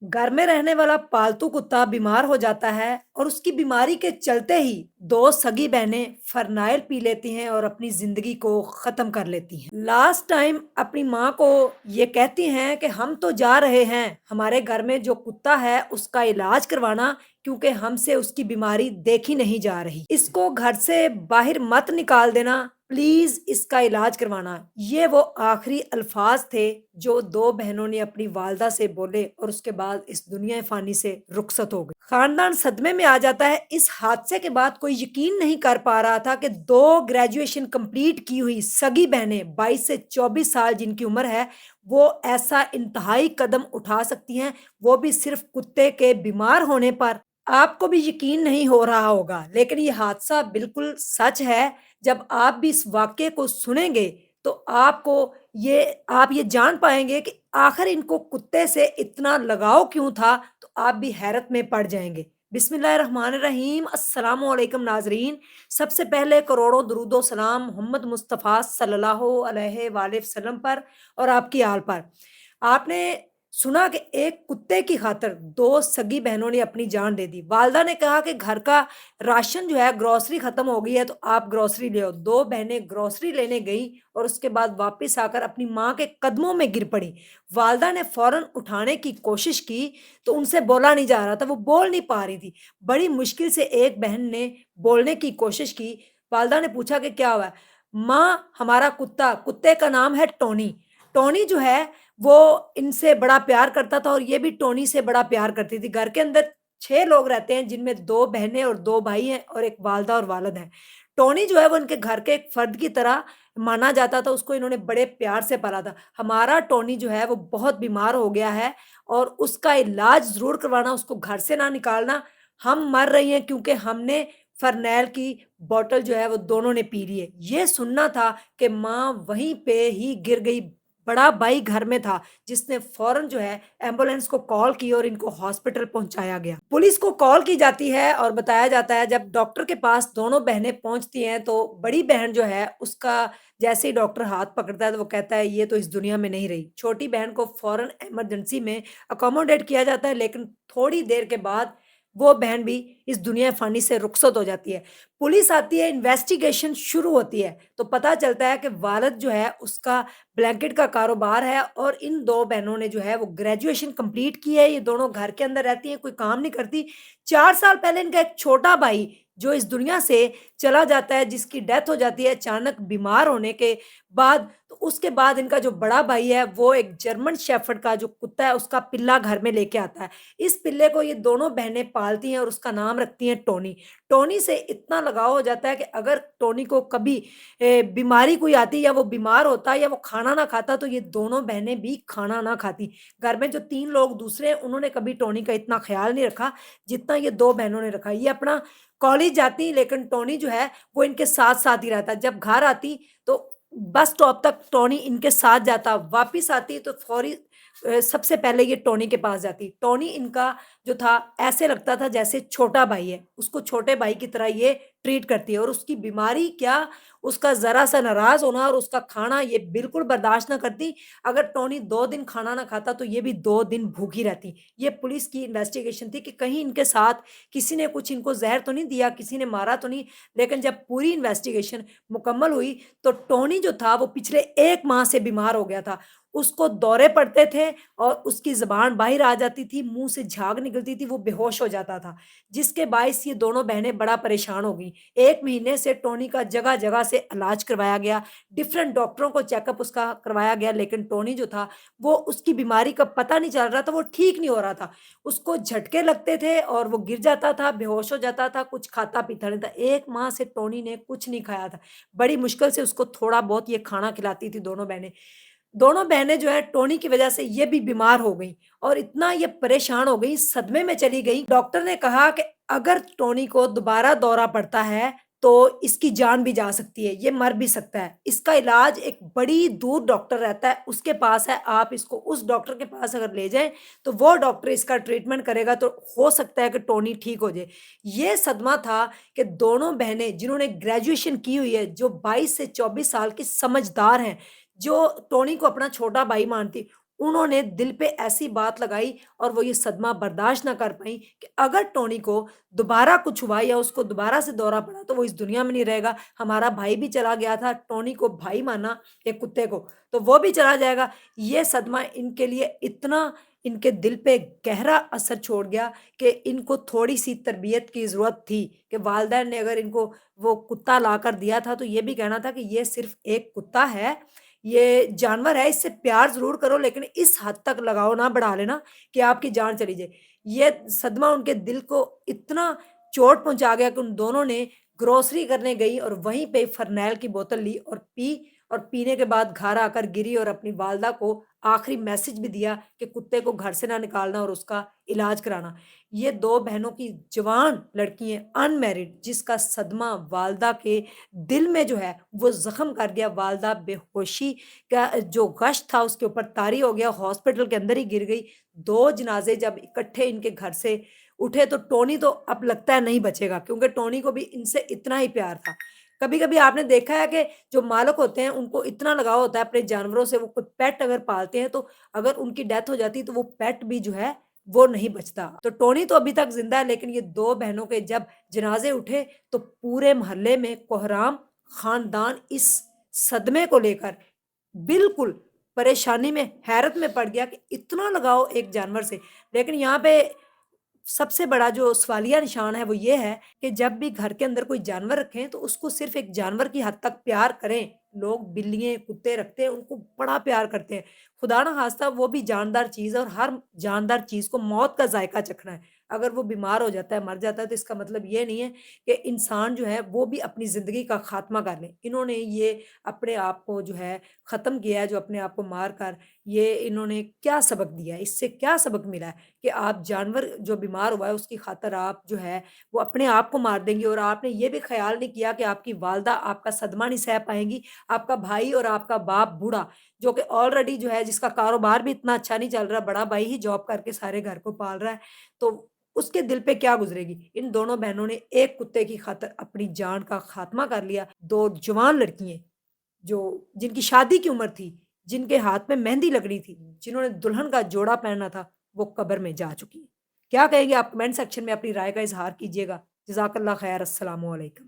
घर में रहने वाला पालतू कुत्ता बीमार हो जाता है और उसकी बीमारी के चलते ही दो सगी बहनें फरनाइल पी लेती हैं और अपनी जिंदगी को खत्म कर लेती हैं। लास्ट टाइम अपनी माँ को ये कहती हैं कि हम तो जा रहे हैं हमारे घर में जो कुत्ता है उसका इलाज करवाना, क्योंकि हमसे उसकी बीमारी देखी नहीं जा रही। इसको घर से बाहर मत निकाल देना, प्लीज इसका इलाज करवाना। ये वो आखिरी अल्फाज थे जो दो बहनों ने अपनी वालदा से बोले और उसके बाद इस दुनिया फानी से रुखसत हो गई। खानदान सदमे में आ जाता है। इस हादसे के बाद कोई यकीन नहीं कर पा रहा था कि दो ग्रेजुएशन कंप्लीट की हुई सगी बहनें 22 से 24 साल जिनकी उम्र है, वो ऐसा इंतहाई कदम उठा सकती हैं, वो भी सिर्फ कुत्ते के बीमार होने पर। आपको भी यकीन नहीं हो रहा होगा, लेकिन ये हादसा बिल्कुल सच है। जब आप भी इस वाक़ये को सुनेंगे, तो आप ये जान पाएँगे कि आखिर इनको कुत्ते से इतना लगाव क्यों था, तो आप भी हैरत में पड़ जाएँगे। बिस्मिल्लाहिर्रहमानिर्रहीम, अस्सलामु अलैकुम नाज़रीन। सबसे पहले करोड़ों दुरूद व सलाम मोहम्मद मुस्तफ़ा सल्लल्लाहु अलैहि वाले वसल्लम पर और आपकी आल पर। आपने सुना कि एक कुत्ते की खातिर 2 सगी बहनों ने अपनी जान दे दी। वालिदा ने कहा कि घर का राशन जो है, ग्रोसरी खत्म हो गई है, तो आप ग्रोसरी ले आओ। 2 बहनें ग्रोसरी लेने गई और उसके बाद वापस आकर अपनी माँ के कदमों में गिर पड़ी। वालिदा ने फ़ौरन उठाने की कोशिश की, तो उनसे बोला नहीं जा रहा था, वो बोल नहीं पा रही थी। बड़ी मुश्किल से एक बहन ने बोलने की कोशिश की। वालिदा ने पूछा कि क्या हुआ है? माँ, हमारा कुत्ते का नाम है टोनी। टोनी जो है वो इनसे बड़ा प्यार करता था और ये भी टोनी से बड़ा प्यार करती थी। घर के अंदर 6 लोग रहते हैं, जिनमें 2 बहनें और 2 भाई हैं और एक वालिदा और वालिद हैं। टोनी जो है वो इनके घर के एक फर्द की तरह माना जाता था, उसको इन्होंने बड़े प्यार से पाला था। हमारा टोनी जो है वो बहुत बीमार हो गया है और उसका इलाज ज़रूर करवाना, उसको घर से ना निकालना। हम मर रही हैं क्योंकि हमने फ़रनैल की बॉटल जो है वो दोनों ने पी ली है। ये सुनना था कि माँ वहीं पे ही गिर गई। बड़ा भाई घर में था, जिसने फ़ौरन जो है एम्बुलेंस को कॉल की और इनको हॉस्पिटल पहुँचाया गया। पुलिस को कॉल की जाती है और बताया जाता है, जब डॉक्टर के पास दोनों बहनें पहुँचती हैं, तो बड़ी बहन जो है उसका जैसे ही डॉक्टर हाथ पकड़ता है, तो वो कहता है ये तो इस दुनिया में नहीं रही। छोटी बहन को फ़ौरन इमरजेंसी में अकोमोडेट किया जाता है, लेकिन थोड़ी देर के बाद वो बहन भी इस दुनिया फ़ानी से रुखसत हो जाती है। पुलिस आती है, इन्वेस्टिगेशन शुरू होती है, तो पता चलता है कि वालिद जो है उसका ब्लैंकेट का कारोबार है और इन 2 बहनों ने जो है वो ग्रेजुएशन कंप्लीट की है। ये दोनों घर के अंदर रहती हैं, कोई काम नहीं करती। 4 साल पहले इनका एक छोटा भाई जो इस दुनिया से चला जाता है, जिसकी डेथ हो जाती है अचानक बीमार होने के बाद। तो उसके बाद इनका जो बड़ा भाई है, वो एक जर्मन शेफ़र्ड का जो कुत्ता है, उसका पिल्ला घर में लेके आता है। इस पिल्ले को ये दोनों बहनें पालती हैं और उसका नाम रखती हैं टोनी। टोनी से इतना लगाव हो जाता है कि अगर टोनी को कभी बीमारी कोई आती या वो बीमार होता या वो खाना ना खाता, तो ये दोनों बहनें भी खाना ना खाती। घर में जो 3 लोग दूसरे हैं, उन्होंने कभी टोनी का इतना ख़्याल नहीं रखा जितना ये 2 बहनों ने रखा। ये अपना कॉलेज जाती, लेकिन टोनी जो है वो इनके साथ-साथ ही रहता। जब घर आती तो बस स्टॉप तक टोनी इनके साथ जाता, वापिस आती तो फ़ौरी सबसे पहले ये टोनी के पास जाती। टोनी इनका जो था, ऐसे लगता था जैसे छोटा भाई है, उसको छोटे भाई की तरह ये ट्रीट करती है और उसकी बीमारी क्या, उसका ज़रा-सा नाराज़ होना और उसका खाना ये बिल्कुल बर्दाश्त ना करती। अगर टोनी 2 दिन खाना ना खाता, तो ये भी 2 दिन भूखी रहती। ये पुलिस की इन्वेस्टिगेशन थी कि कहीं इनके साथ किसी ने कुछ इनको ज़हर तो नहीं दिया, किसी ने मारा तो नहीं। लेकिन जब पूरी इन्वेस्टिगेशन मुकम्मल हुई, तो टोनी जो था वो पिछले 1 माह से बीमार हो गया था। उसको दौरे पड़ते थे और उसकी ज़ुबान बाहर आ जाती थी, मुँह से झाग निकलती थी, वो बेहोश हो जाता था, जिसके बायस ये दोनों बहनें बड़ा परेशान हो गईं। 1 महीने से टोनी का जगह-जगह से इलाज करवाया गया, डिफरेंट डॉक्टरों को चेकअप उसका करवाया गया, लेकिन टोनी जो था, वो उसकी बीमारी का पता नहीं चल रहा था, वो ठीक नहीं हो रहा था। उसको झटके लगते थे और वो गिर जाता था, बेहोश हो जाता था, कुछ खाता-पीता नहीं था। 1 माह से टोनी ने कुछ नहीं खाया था। बड़ी मुश्किल से उसको थोड़ा बहुत ये खाना खिलाती थी दोनों बहनें। दोनों बहनें जो है टोनी की वजह से ये भी बीमार हो गईं और इतना ये परेशान हो गईं, सदमे में चली गईं। डॉक्टर ने कहा कि अगर टोनी को दोबारा दौरा पड़ता है, तो इसकी जान भी जा सकती है, ये मर भी सकता है। इसका इलाज एक बड़ी दूर डॉक्टर रहता है, उसके पास है। आप इसको उस डॉक्टर के पास अगर ले जाएँ, तो वो डॉक्टर इसका ट्रीटमेंट करेगा, तो हो सकता है कि टोनी ठीक हो जाए। ये सदमा था कि दोनों बहनें जिन्होंने ग्रेजुएशन की हुई है, जो 22 से 24 साल की समझदार हैं, जो टोनी को अपना छोटा भाई मानती, انہوں نے دل پہ ایسی بات لگائی اور وہ یہ صدمہ برداشت نہ کر پائیں کہ اگر ٹونی کو دوبارہ کچھ ہوا یا اس کو دوبارہ سے دورہ پڑا تو وہ اس دنیا میں نہیں رہے گا۔ ہمارا بھائی بھی چلا گیا تھا، ٹونی کو بھائی مانا ایک کتے کو، تو وہ بھی چلا جائے گا۔ یہ صدمہ ان کے لیے اتنا ان کے دل پہ گہرا اثر چھوڑ گیا کہ ان کو تھوڑی-سی تربیت کی ضرورت تھی کہ والدین نے اگر ان کو وہ کتا لا کر دیا تھا تو یہ بھی کہنا تھا کہ یہ صرف ایک کتا ہے، یہ جانور ہے، اس سے پیار ضرور کرو لیکن اس حد تک لگاؤ نہ بڑھا لینا کہ آپ کی جان چلی جائے۔ یہ صدمہ ان کے دل کو اتنا چوٹ پہنچا گیا کہ ان دونوں نے گروسری کرنے گئی اور وہیں پہ فرنیل کی بوتل لی اور پی، اور پینے کے بعد گھر آ کر گری اور اپنی والدہ کو آخری میسج بھی دیا کہ کتے کو گھر سے نہ نکالنا اور اس کا علاج کرانا۔ یہ 2 بہنوں کی جوان لڑکی ہیں انمیرڈ، جس کا صدمہ والدہ کے دل میں جو ہے وہ زخم کر گیا۔ والدہ بے ہوشی کا جو غش تھا اس کے اوپر طاری ہو گیا، ہاسپٹل کے اندر ہی گر گئی۔ 2 جنازے جب اکٹھے ان کے گھر سے اٹھے تو ٹونی تو اب لگتا ہے نہیں بچے گا، کیونکہ ٹونی کو بھی ان سے اتنا ہی پیار تھا۔ کبھی-کبھی آپ نے دیکھا ہے کہ جو مالک ہوتے ہیں ان کو اتنا لگاؤ ہوتا ہے اپنے جانوروں سے، وہ کوئی پیٹ اگر پالتے ہیں تو اگر ان کی ڈیتھ ہو جاتی ہے تو وہ پیٹ بھی جو ہے وہ نہیں بچتا۔ تو ٹونی تو ابھی تک زندہ ہے لیکن یہ 2 بہنوں کے جب جنازے اٹھے تو پورے محلے میں کوہرام، خاندان اس صدمے کو لے کر بالکل پریشانی میں، حیرت میں پڑ گیا کہ اتنا لگاؤ ایک جانور سے۔ لیکن یہاں پہ سب سے بڑا جو سوالیہ نشان ہے وہ یہ ہے کہ جب بھی گھر کے اندر کوئی جانور رکھیں تو اس کو صرف ایک جانور کی حد تک پیار کریں۔ لوگ بلیاں، کتے رکھتے ہیں، ان کو بڑا پیار کرتے ہیں۔ خدا نہ خواستہ وہ بھی جاندار چیز ہے اور ہر جاندار چیز کو موت کا ذائقہ چکھنا ہے۔ اگر وہ بیمار ہو جاتا ہے، مر جاتا ہے تو اس کا مطلب یہ نہیں ہے کہ انسان جو ہے وہ بھی اپنی زندگی کا خاتمہ کر لیں۔ انہوں نے یہ اپنے آپ کو جو ہے ختم کیا ہے، جو اپنے آپ کو مار کر، یہ انہوں نے کیا سبق دیا ہے؟ اس سے کیا سبق ملا ہے کہ آپ جانور جو بیمار ہوا ہے اس کی خاطر آپ جو ہے وہ اپنے آپ کو مار دیں گے، اور آپ نے یہ بھی خیال نہیں کیا کہ آپ کی والدہ آپ کا صدمہ نہیں سہ پائیں گی، آپ کا بھائی اور آپ کا باپ بوڑھا جو کہ آلریڈی جو ہے جس کا کاروبار بھی اتنا اچھا نہیں چل رہا، بڑا بھائی ہی جاب کر کے سارے گھر کو پال رہا ہے، تو اس کے دل پہ کیا گزرے گی؟ ان دونوں بہنوں نے ایک کتے کی خاطر اپنی جان کا خاتمہ کر لیا۔ 2 جوان لڑکیاں جو جن کی شادی کی عمر تھی، جن کے ہاتھ میں مہندی لگنی تھی، جنہوں نے دلہن کا جوڑا پہننا تھا، وہ قبر میں جا چکی ہیں۔ کیا کہیں گے آپ؟ کمنٹ سیکشن میں اپنی رائے کا اظہار کیجیے گا۔ جزاک اللہ خیر، السلام علیکم۔